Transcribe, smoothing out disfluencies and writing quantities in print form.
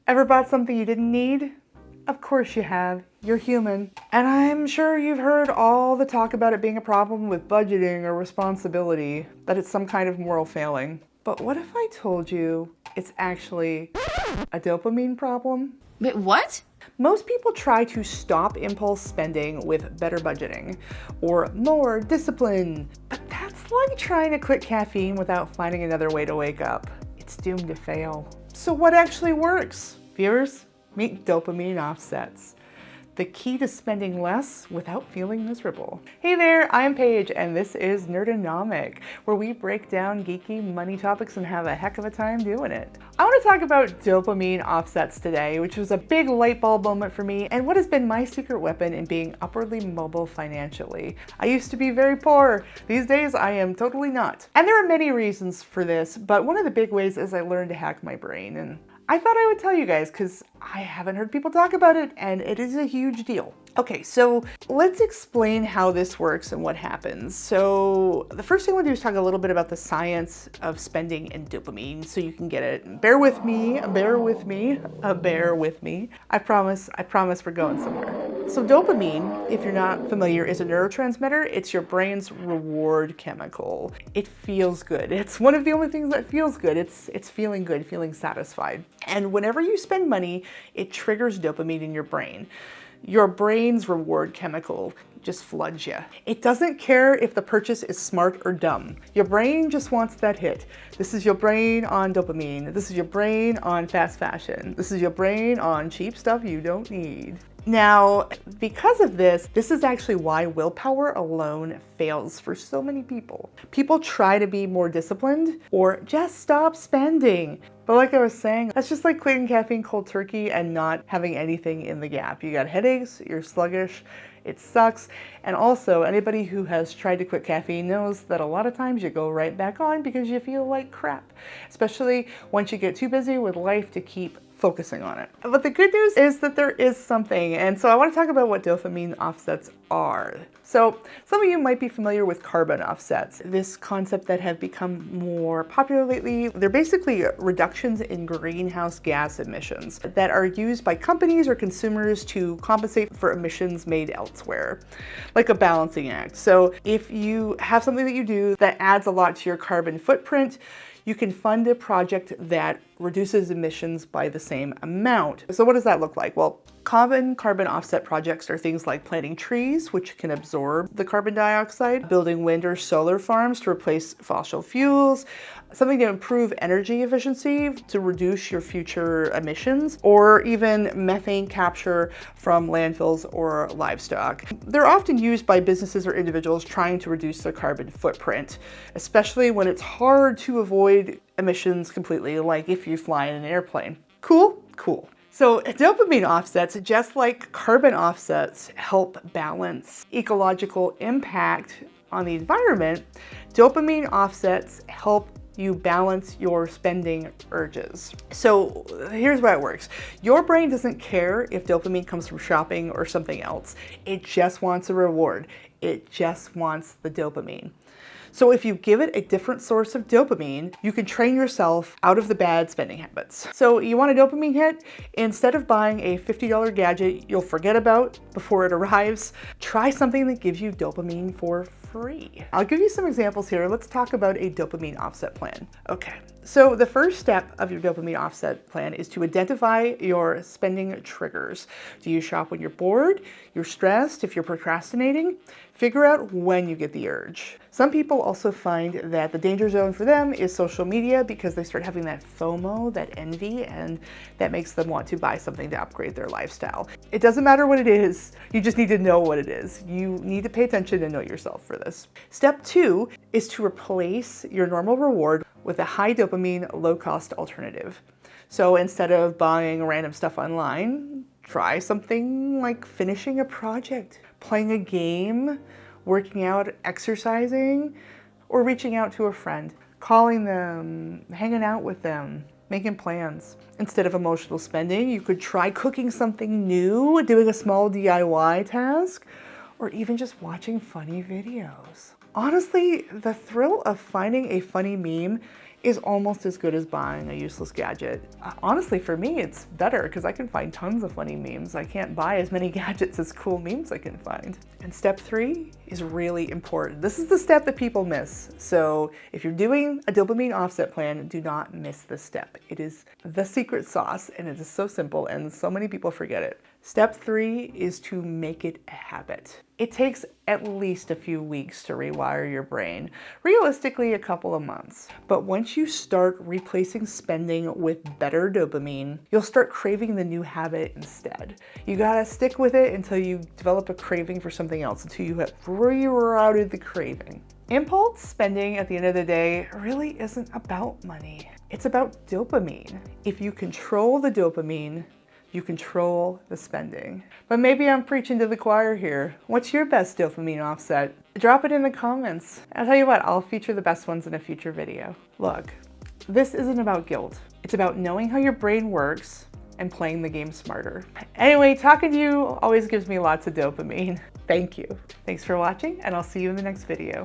Ever bought something you didn't need? Of course you have. You're human. And I'm sure you've heard all the talk about it being a problem with budgeting or responsibility, that it's some kind of moral failing. But what if I told you it's actually a dopamine problem? Wait, what? Most people try to stop impulse spending with better budgeting or more discipline, but that's like trying to quit caffeine without finding another way to wake up. It's doomed to fail. So what actually works? Viewers, meet dopamine offsets, the key to spending less without feeling miserable. Hey there, I'm Paige, and this is Nerdonomic, where we break down geeky money topics and have a heck of a time doing it. I want to talk about dopamine offsets today, which was a big light bulb moment for me and what has been my secret weapon in being upwardly mobile financially. I used to be very poor. These days, I am totally not. And there are many reasons for this, but one of the big ways is I learned to hack my brain, and I thought I would tell you guys because I haven't heard people talk about it and it is a huge deal. Okay, so let's explain how this works and what happens. So the first thing I want to do is talk a little bit about the science of spending and dopamine so you can get it. Bear with me, bear with me, bear with me. I promise we're going somewhere. So dopamine, if you're not familiar, is a neurotransmitter. It's your brain's reward chemical. It feels good. It's one of the only things that feels good. It's feeling good, feeling satisfied. And whenever you spend money, it triggers dopamine in your brain. Your brain's reward chemical just floods you. It doesn't care if the purchase is smart or dumb. Your brain just wants that hit. This is your brain on dopamine. This is your brain on fast fashion. This is your brain on cheap stuff you don't need. Now, because of this is actually why willpower alone fails for so many people. People try to be more disciplined or just stop spending. But like I was saying, that's just like quitting caffeine cold turkey and not having anything in the gap. You got headaches, you're sluggish, it sucks. And also, anybody who has tried to quit caffeine knows that a lot of times you go right back on because you feel like crap, especially once you get too busy with life to keep focusing on it. But the good news is that there is something, and so I want to talk about what dopamine offsets are. So some of you might be familiar with carbon offsets, this concept that have become more popular lately. They're basically reductions in greenhouse gas emissions that are used by companies or consumers to compensate for emissions made elsewhere, like a balancing act. So if you have something that you do that adds a lot to your carbon footprint, you can fund a project that reduces emissions by the same amount. So what does that look like? Well, common carbon offset projects are things like planting trees, which can absorb the carbon dioxide, building wind or solar farms to replace fossil fuels, something to improve energy efficiency to reduce your future emissions, or even methane capture from landfills or livestock. They're often used by businesses or individuals trying to reduce their carbon footprint, especially when it's hard to avoid emissions completely, like if you fly in an airplane. Cool? Cool. So dopamine offsets, just like carbon offsets, help balance ecological impact on the environment. Dopamine offsets help you balance your spending urges. So here's how it works. Your brain doesn't care if dopamine comes from shopping or something else. It just wants a reward. It just wants the dopamine. So if you give it a different source of dopamine, you can train yourself out of the bad spending habits. So you want a dopamine hit? Instead of buying a $50 gadget you'll forget about before it arrives, try something that gives you dopamine for free. I'll give you some examples here. Let's talk about a dopamine offset plan. Okay, so the first step of your dopamine offset plan is to identify your spending triggers. Do you shop when you're bored? You're stressed? If you're procrastinating? Figure out when you get the urge. Some people also find that the danger zone for them is social media because they start having that FOMO, that envy, and that makes them want to buy something to upgrade their lifestyle. It doesn't matter what it is, you just need to know what it is. You need to pay attention and know yourself for this. Step 2 is to replace your normal reward with a high dopamine, low cost alternative. So instead of buying random stuff online, try something like finishing a project, playing a game, working out, exercising, or reaching out to a friend, calling them, hanging out with them, making plans. Instead of emotional spending, you could try cooking something new, doing a small DIY task, or even just watching funny videos. Honestly, the thrill of finding a funny meme is almost as good as buying a useless gadget. Honestly, for me, it's better because I can find tons of funny memes. I can't buy as many gadgets as cool memes I can find. And step 3 is really important. This is the step that people miss. So if you're doing a dopamine offset plan, do not miss this step. It is the secret sauce, and it is so simple, and so many people forget it. Step 3 is to make it a habit. It takes at least a few weeks to rewire your brain, realistically a couple of months. But once you start replacing spending with better dopamine, you'll start craving the new habit instead. You gotta stick with it until you develop a craving for something else, until you have rerouted the craving. Impulse spending at the end of the day really isn't about money. It's about dopamine. If you control the dopamine, you control the spending. But maybe I'm preaching to the choir here. What's your best dopamine offset? Drop it in the comments. I'll tell you what, I'll feature the best ones in a future video. Look, this isn't about guilt. It's about knowing how your brain works and playing the game smarter. Anyway, talking to you always gives me lots of dopamine. Thank you. Thanks for watching, and I'll see you in the next video.